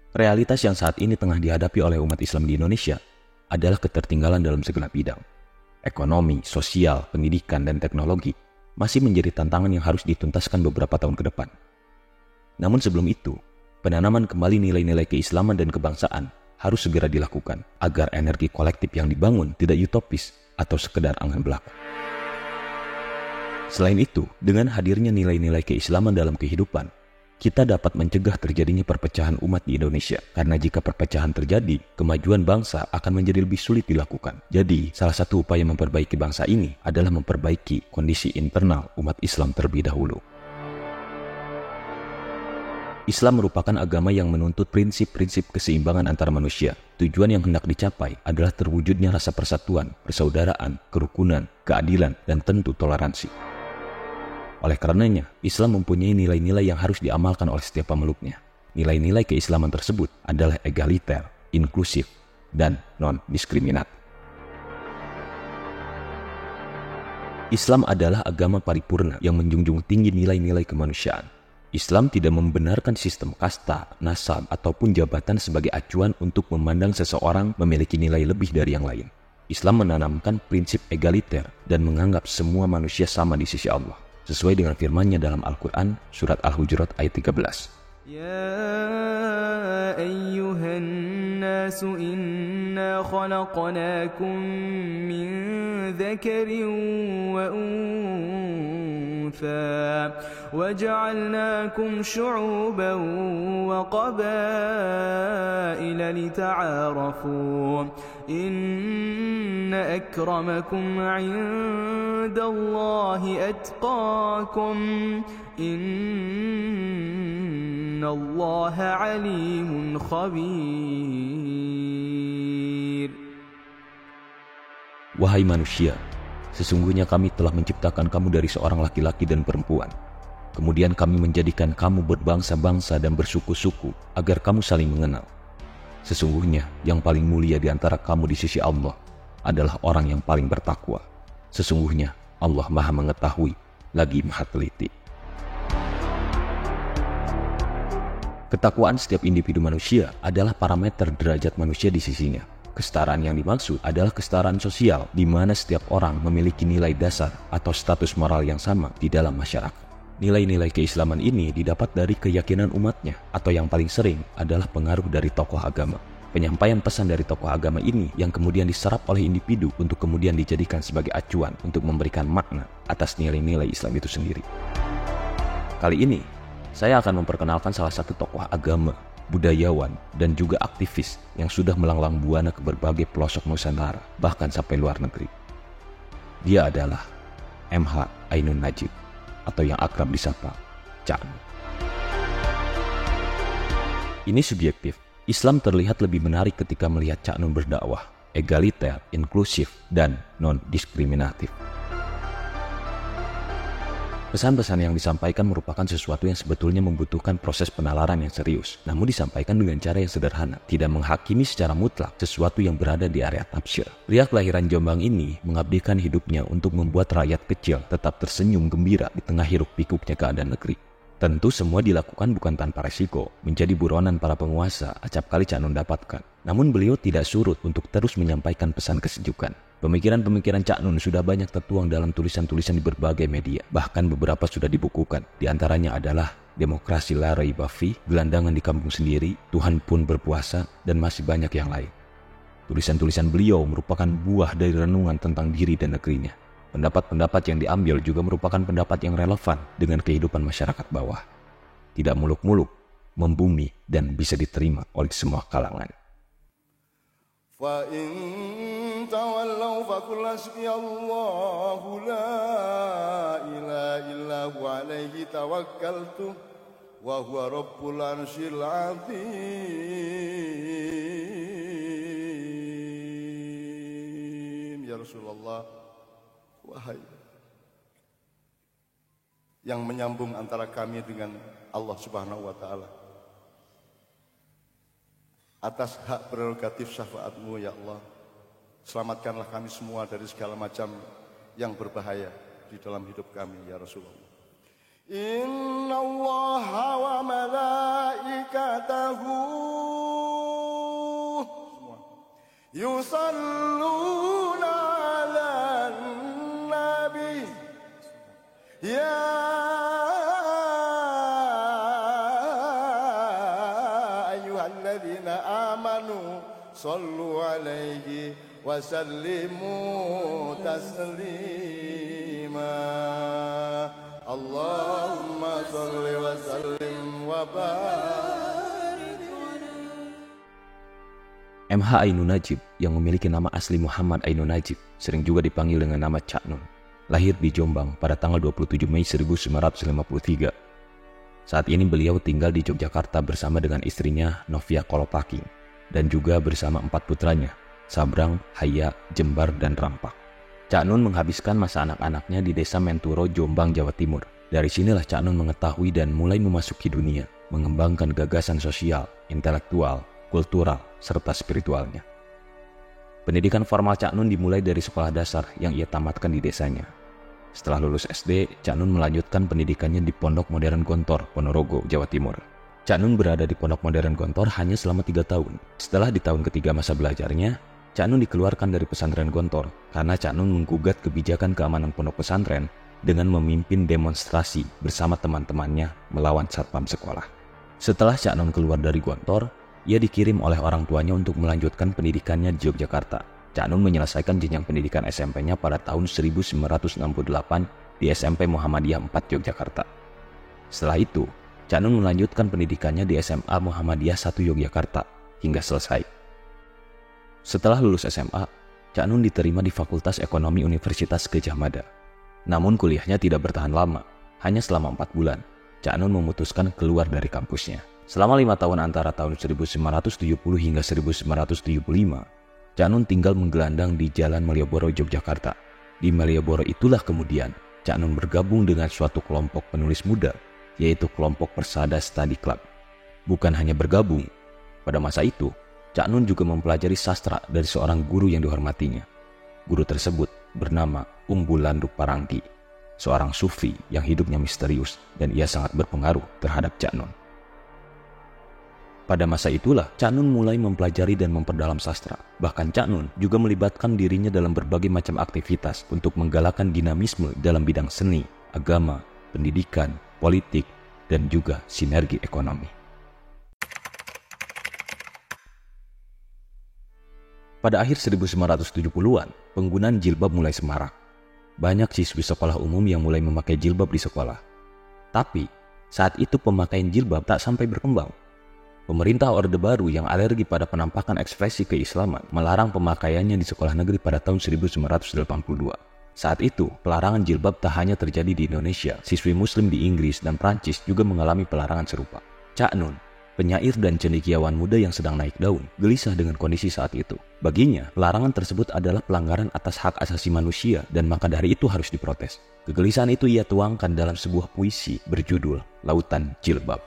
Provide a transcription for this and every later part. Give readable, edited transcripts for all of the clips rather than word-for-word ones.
Realitas yang saat ini tengah dihadapi oleh umat Islam di Indonesia adalah ketertinggalan dalam segala bidang. Ekonomi, sosial, pendidikan, dan teknologi masih menjadi tantangan yang harus dituntaskan beberapa tahun ke depan. Namun sebelum itu, penanaman kembali nilai-nilai keislaman dan kebangsaan harus segera dilakukan agar energi kolektif yang dibangun tidak utopis atau sekedar angan belaka. Selain itu, dengan hadirnya nilai-nilai keislaman dalam kehidupan, kita dapat mencegah terjadinya perpecahan umat di Indonesia. Karena jika perpecahan terjadi, kemajuan bangsa akan menjadi lebih sulit dilakukan. Jadi, salah satu upaya memperbaiki bangsa ini adalah memperbaiki kondisi internal umat Islam terlebih dahulu. Islam merupakan agama yang menuntut prinsip-prinsip keseimbangan antara manusia. Tujuan yang hendak dicapai adalah terwujudnya rasa persatuan, persaudaraan, kerukunan, keadilan, dan tentu toleransi. Oleh karenanya, Islam mempunyai nilai-nilai yang harus diamalkan oleh setiap pemeluknya. Nilai-nilai keislaman tersebut adalah egaliter, inklusif, dan non-diskriminatif. Islam adalah agama paripurna yang menjunjung tinggi nilai-nilai kemanusiaan. Islam tidak membenarkan sistem kasta, nasab, ataupun jabatan sebagai acuan untuk memandang seseorang memiliki nilai lebih dari yang lain. Islam menanamkan prinsip egaliter dan menganggap semua manusia sama di sisi Allah, sesuai dengan firman-Nya dalam Al-Quran, surat Al-Hujurat ayat 13. يا أيها الناس إنا خلقناكم من ذكر وأنثى وجعلناكم شعوبا وقبائل لتعارفوا إن أكرمكم عند الله أتقاكم إن الله عليم خبير. Wahai manusia, sesungguhnya kami telah menciptakan kamu dari seorang laki-laki dan perempuan. Kemudian kami menjadikan kamu berbangsa-bangsa dan bersuku-suku agar kamu saling mengenal. Sesungguhnya yang paling mulia di antara kamu di sisi Allah adalah orang yang paling bertakwa. Sesungguhnya Allah Maha Mengetahui lagi Maha Teliti. Ketakwaan setiap individu manusia adalah parameter derajat manusia di sisinya. Kesetaraan yang dimaksud adalah kesetaraan sosial, di mana setiap orang memiliki nilai dasar atau status moral yang sama di dalam masyarakat. Nilai-nilai keislaman ini didapat dari keyakinan umatnya, atau yang paling sering adalah pengaruh dari tokoh agama. Penyampaian pesan dari tokoh agama ini yang kemudian diserap oleh individu untuk kemudian dijadikan sebagai acuan untuk memberikan makna atas nilai-nilai Islam itu sendiri. Kali ini, saya akan memperkenalkan salah satu tokoh agama, budayawan, dan juga aktivis yang sudah melanglang buana ke berbagai pelosok Nusantara, bahkan sampai luar negeri. Dia adalah M.H. Ainun Nadjib, atau yang akrab disapa Cak Nun. Ini subjektif. Islam terlihat lebih menarik ketika melihat Cak Nun berdakwah, egaliter, inklusif, dan non-diskriminatif. Pesan-pesan yang disampaikan merupakan sesuatu yang sebetulnya membutuhkan proses penalaran yang serius, namun disampaikan dengan cara yang sederhana, tidak menghakimi secara mutlak sesuatu yang berada di area tafsir. Pria kelahiran Jombang ini mengabdikan hidupnya untuk membuat rakyat kecil tetap tersenyum gembira di tengah hiruk-pikuknya keadaan negeri. Tentu semua dilakukan bukan tanpa resiko, menjadi buronan para penguasa acap kali Cak Nun dapatkan. Namun beliau tidak surut untuk terus menyampaikan pesan kesejukan. Pemikiran-pemikiran Cak Nun sudah banyak tertuang dalam tulisan-tulisan di berbagai media. Bahkan beberapa sudah dibukukan. Di antaranya adalah Demokrasi La Raiba Fi, Gelandangan di Kampung Sendiri, Tuhan Pun Berpuasa, dan masih banyak yang lain. Tulisan-tulisan beliau merupakan buah dari renungan tentang diri dan negerinya. Pendapat-pendapat yang diambil juga merupakan pendapat yang relevan dengan kehidupan masyarakat bawah. Tidak muluk-muluk, membumi, dan bisa diterima oleh semua kalangan. فَإِن تَوَلَّوْا فَقُلْ حَسْبِيَ اللَّهُ لَا إِلَهَ إِلَّا هُوَ عَلَيْهِ تَوَكَّلْتُ وَهُوَ رَبُّ الْعَرْشِ الْعَظِيمِ. Ya Rasulullah, wahai yang menyambung antara kami dengan Allah Subhanahu wa Ta'ala, atas hak prerogatif syafaat-Mu ya Allah, selamatkanlah kami semua dari segala macam yang berbahaya di dalam hidup kami ya Rasulullah. Inna Allah wa malaikatahu yusalluna ala nabi ya ayyuhalladzina amanu sallu alaihi wa sallimu taslima Allahumma salli wa sallim wa barik. MH Ainun Najib yang memiliki nama asli Muhammad Ainun Najib, sering juga dipanggil dengan nama Cak Nun, lahir di Jombang pada tanggal 27 Mei 1953. Saat ini beliau tinggal di Yogyakarta bersama dengan istrinya Novia Kolopaking dan juga bersama 4 putranya, Sabrang, Haya, Jembar, dan Rampak. Cak Nun menghabiskan masa anak-anaknya di desa Menturo, Jombang, Jawa Timur. Dari sinilah Cak Nun mengetahui dan mulai memasuki dunia, mengembangkan gagasan sosial, intelektual, kultural, serta spiritualnya. Pendidikan formal Cak Nun dimulai dari sekolah dasar yang ia tamatkan di desanya. Setelah lulus SD, Cak Nun melanjutkan pendidikannya di Pondok Modern Gontor, Ponorogo, Jawa Timur. Cak Nun berada di Pondok Modern Gontor hanya selama 3 tahun. Setelah di tahun ketiga masa belajarnya, Cak Nun dikeluarkan dari pesantren Gontor karena Cak Nun menggugat kebijakan keamanan pondok pesantren dengan memimpin demonstrasi bersama teman-temannya melawan satpam sekolah. Setelah Cak Nun keluar dari Gontor, ia dikirim oleh orang tuanya untuk melanjutkan pendidikannya di Yogyakarta. Cak Nun menyelesaikan jenjang pendidikan SMP-nya pada tahun 1968 di SMP Muhammadiyah 4 Yogyakarta. Setelah itu, Cak Nun melanjutkan pendidikannya di SMA Muhammadiyah 1 Yogyakarta hingga selesai. Setelah lulus SMA, Cak Nun diterima di Fakultas Ekonomi Universitas Gadjah Mada. Namun kuliahnya tidak bertahan lama, hanya selama 4 bulan. Cak Nun memutuskan keluar dari kampusnya. Selama 5 tahun antara tahun 1970 hingga 1975, Cak Nun tinggal menggelandang di Jalan Malioboro, Yogyakarta. Di Malioboro itulah kemudian Cak Nun bergabung dengan suatu kelompok penulis muda, yaitu kelompok Persada Study Club. Bukan hanya bergabung, pada masa itu, Cak Nun juga mempelajari sastra dari seorang guru yang dihormatinya. Guru tersebut bernama Umbulanduk Parangki, seorang sufi yang hidupnya misterius dan ia sangat berpengaruh terhadap Cak Nun. Pada masa itulah Cak Nun mulai mempelajari dan memperdalam sastra. Bahkan Cak Nun juga melibatkan dirinya dalam berbagai macam aktivitas untuk menggalakkan dinamisme dalam bidang seni, agama, pendidikan, politik, dan juga sinergi ekonomi. Pada akhir 1970-an, penggunaan jilbab mulai semarak. Banyak siswi sekolah umum yang mulai memakai jilbab di sekolah. Tapi, saat itu pemakaian jilbab tak sampai berkembang. Pemerintah Orde Baru yang alergi pada penampakan ekspresi keislaman melarang pemakaiannya di sekolah negeri pada tahun 1982. Saat itu, pelarangan jilbab tak hanya terjadi di Indonesia, siswi muslim di Inggris dan Prancis juga mengalami pelarangan serupa. Cak Nun, penyair dan cendekiawan muda yang sedang naik daun, gelisah dengan kondisi saat itu. Baginya, pelarangan tersebut adalah pelanggaran atas hak asasi manusia dan maka dari itu harus diprotes. Kegelisahan itu ia tuangkan dalam sebuah puisi berjudul Lautan Jilbab.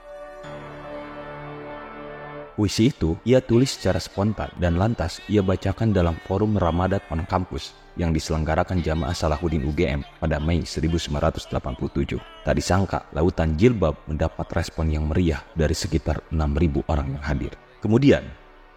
Puisi itu ia tulis secara spontan dan lantas ia bacakan dalam forum Ramadan on Campus yang diselenggarakan Jamaah Salahuddin UGM pada Mei 1987. Tak disangka, Lautan Jilbab mendapat respon yang meriah dari sekitar 6.000 orang yang hadir. Kemudian,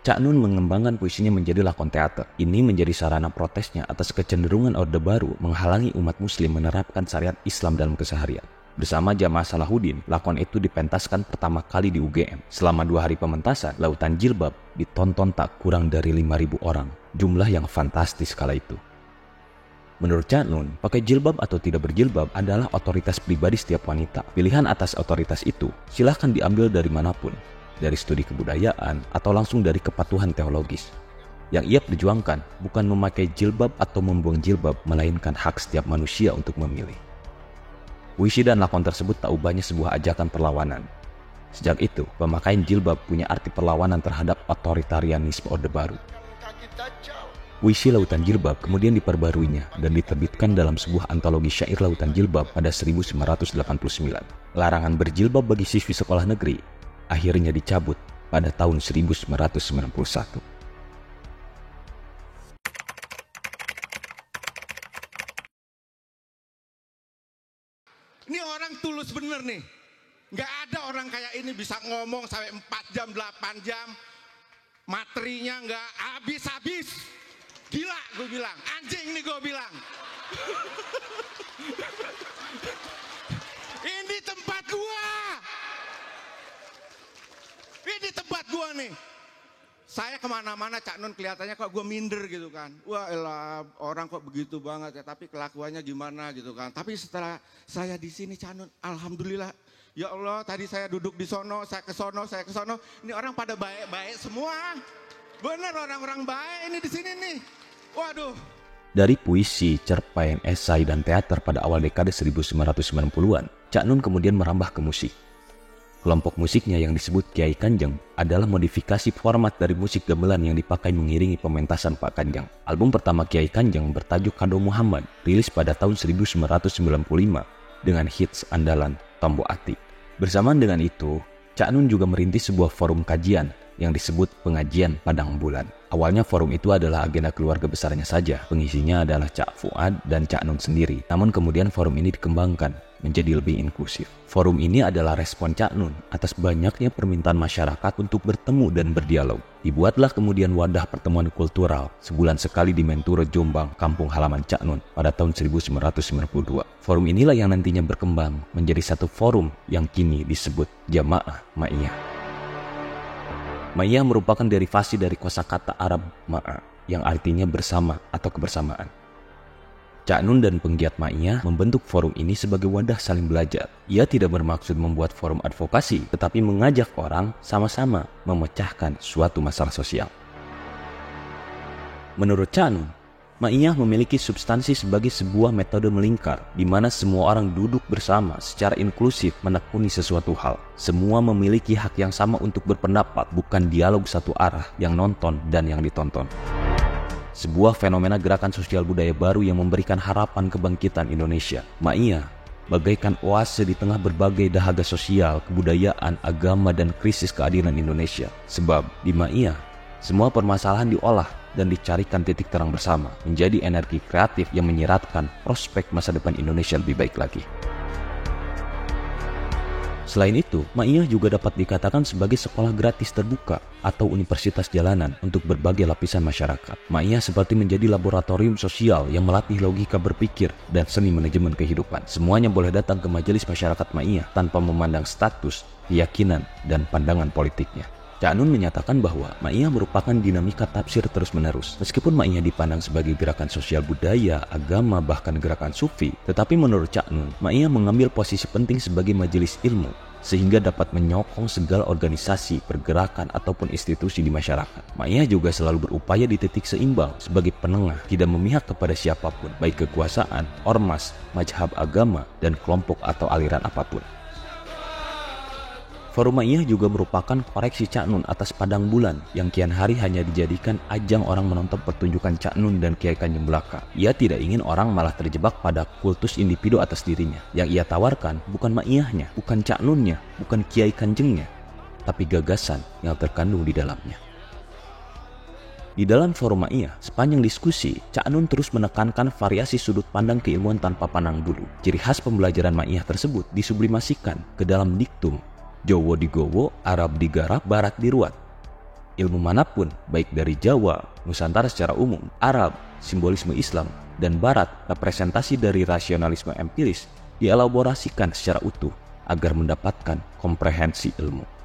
Cak Nun mengembangkan puisinya menjadi lakon teater. Ini menjadi sarana protesnya atas kecenderungan Orde Baru menghalangi umat muslim menerapkan syariat Islam dalam keseharian. Bersama Jamaah Salahuddin, lakon itu dipentaskan pertama kali di UGM. Selama 2 hari pementasan, Lautan Jilbab ditonton tak kurang dari 5.000 orang. Jumlah yang fantastis kala itu. Menurut Cak Nun, pakai jilbab atau tidak berjilbab adalah otoritas pribadi setiap wanita. Pilihan atas otoritas itu silahkan diambil dari manapun, dari studi kebudayaan atau langsung dari kepatuhan teologis. Yang ia perjuangkan bukan memakai jilbab atau membuang jilbab, melainkan hak setiap manusia untuk memilih. Puisi dan lakon tersebut tak ubahnya sebuah ajakan perlawanan. Sejak itu, pemakaian jilbab punya arti perlawanan terhadap otoritarianisme Orde Baru. Puisi Lautan Jilbab kemudian diperbaruinya dan diterbitkan dalam sebuah antologi syair Lautan Jilbab pada 1989. Larangan berjilbab bagi siswi sekolah negeri akhirnya dicabut pada tahun 1991. Ini orang tulus bener nih. Nggak ada orang kayak ini bisa ngomong sampai 4 jam, 8 jam. materinya nggak habis-habis. Gila gue bilang, anjing nih gue bilang. Ini tempat gua. Ini tempat gua nih. Saya kemana-mana Cak Nun kelihatannya kok gue minder gitu kan. Wah elah orang kok begitu banget ya, tapi kelakuannya gimana gitu kan. Tapi setelah saya di sini Cak Nun, alhamdulillah. Ya Allah tadi saya duduk di sono, saya ke sono. Ini orang pada baik-baik semua. Bener orang-orang baik ini di sini nih. Waduh. Dari puisi, cerpen, esai, dan teater pada awal dekade 1990-an, Cak Nun kemudian merambah ke musik. Kelompok musiknya yang disebut Kiai Kanjeng adalah modifikasi format dari musik gamelan yang dipakai mengiringi pementasan Pak Kanjeng. Album pertama Kiai Kanjeng bertajuk Kado Muhammad, rilis pada tahun 1995 dengan hits andalan Tombo Ati. Bersamaan dengan itu, Cak Nun juga merintis sebuah forum kajian yang disebut Pengajian Padang Bulan. Awalnya forum itu adalah agenda keluarga besarnya saja. Pengisinya adalah Cak Fuad dan Cak Nun sendiri. Namun kemudian forum ini dikembangkan menjadi lebih inklusif. Forum ini adalah respon Cak Nun atas banyaknya permintaan masyarakat untuk bertemu dan berdialog. Dibuatlah kemudian wadah pertemuan kultural sebulan sekali di Menturo, Jombang, kampung halaman Cak Nun pada tahun 1992. Forum inilah yang nantinya berkembang menjadi satu forum yang kini disebut Jamaah Ma'iyah. Ma'iyah merupakan derivasi dari kosakata Arab ma'a yang artinya bersama atau kebersamaan. Cak Nun dan penggiat Ma'iyah membentuk forum ini sebagai wadah saling belajar. Ia tidak bermaksud membuat forum advokasi, tetapi mengajak orang sama-sama memecahkan suatu masalah sosial. Menurut Cak Nun, Ma'iyah memiliki substansi sebagai sebuah metode melingkar, di mana semua orang duduk bersama secara inklusif menekuni sesuatu hal. Semua memiliki hak yang sama untuk berpendapat, bukan dialog satu arah yang nonton dan yang ditonton. Sebuah fenomena gerakan sosial budaya baru yang memberikan harapan kebangkitan Indonesia. Ma'iyah bagaikan oase di tengah berbagai dahaga sosial, kebudayaan, agama, dan krisis keadilan Indonesia. Sebab di Ma'iyah, semua permasalahan diolah dan dicarikan titik terang bersama, menjadi energi kreatif yang menyiratkan prospek masa depan Indonesia lebih baik lagi. Selain itu, Ma'iyah juga dapat dikatakan sebagai sekolah gratis terbuka atau universitas jalanan untuk berbagai lapisan masyarakat. Ma'iyah seperti menjadi laboratorium sosial yang melatih logika berpikir dan seni manajemen kehidupan. Semuanya boleh datang ke majelis masyarakat Ma'iyah tanpa memandang status, keyakinan, dan pandangan politiknya. Cak Nun menyatakan bahwa Ma'iyah merupakan dinamika tafsir terus-menerus. Meskipun Ma'iyah dipandang sebagai gerakan sosial budaya, agama, bahkan gerakan sufi, tetapi menurut Cak Nun, Ma'iyah mengambil posisi penting sebagai majelis ilmu, sehingga dapat menyokong segala organisasi, pergerakan, ataupun institusi di masyarakat. Ma'iyah juga selalu berupaya di titik seimbang sebagai penengah, tidak memihak kepada siapapun, baik kekuasaan, ormas, mazhab agama, dan kelompok atau aliran apapun. Forum Ma'iyah juga merupakan koreksi Cak Nun atas Padang Bulan yang kian hari hanya dijadikan ajang orang menonton pertunjukan Cak Nun dan Kiai Kanjeng belaka. Ia tidak ingin orang malah terjebak pada kultus individu atas dirinya. Yang ia tawarkan bukan Ma'iyahnya, bukan Cak Nunnya, bukan Kiai Kanjengnya, tapi gagasan yang terkandung di dalamnya. Di dalam forum Ma'iyah, sepanjang diskusi, Cak Nun terus menekankan variasi sudut pandang keilmuan tanpa pandang bulu. Ciri khas pembelajaran Ma'iyah tersebut disublimasikan ke dalam diktum Jawa digowo, Arab digarap, Barat diruat. Ilmu manapun, baik dari Jawa, Nusantara secara umum, Arab, simbolisme Islam, dan Barat, representasi dari rasionalisme empiris, dielaborasikan secara utuh agar mendapatkan komprehensi ilmu.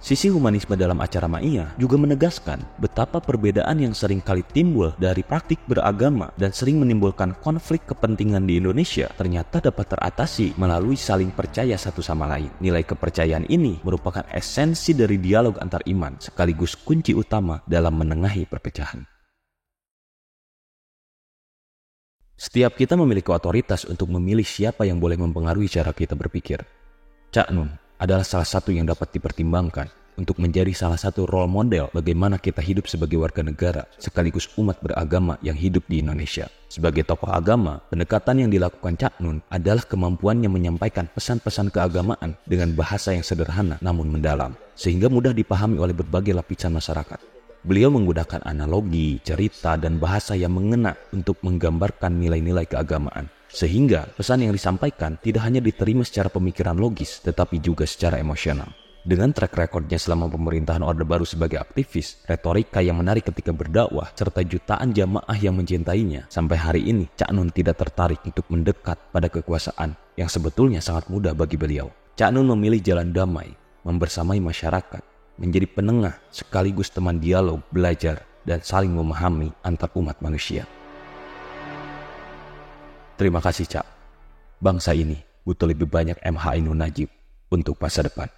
Sisi humanisme dalam acara Ma'iyah juga menegaskan betapa perbedaan yang sering kali timbul dari praktik beragama dan sering menimbulkan konflik kepentingan di Indonesia ternyata dapat teratasi melalui saling percaya satu sama lain. Nilai kepercayaan ini merupakan esensi dari dialog antar iman sekaligus kunci utama dalam menengahi perpecahan. Setiap kita memiliki otoritas untuk memilih siapa yang boleh mempengaruhi cara kita berpikir. Cak Nun adalah salah satu yang dapat dipertimbangkan untuk menjadi salah satu role model bagaimana kita hidup sebagai warga negara sekaligus umat beragama yang hidup di Indonesia. Sebagai tokoh agama, pendekatan yang dilakukan Cak Nun adalah kemampuannya menyampaikan pesan-pesan keagamaan dengan bahasa yang sederhana namun mendalam, sehingga mudah dipahami oleh berbagai lapisan masyarakat. Beliau menggunakan analogi, cerita, dan bahasa yang mengena untuk menggambarkan nilai-nilai keagamaan. Sehingga pesan yang disampaikan tidak hanya diterima secara pemikiran logis, tetapi juga secara emosional. Dengan track recordnya selama pemerintahan Orde Baru sebagai aktivis, retorika yang menarik ketika berdakwah, serta jutaan jamaah yang mencintainya, sampai hari ini Cak Nun tidak tertarik untuk mendekat pada kekuasaan yang sebetulnya sangat mudah bagi beliau. Cak Nun memilih jalan damai, membersamai masyarakat, menjadi penengah sekaligus teman dialog, belajar, dan saling memahami antar umat manusia. Terima kasih Cak. Bangsa ini butuh lebih banyak MH Ainun Najib untuk masa depan.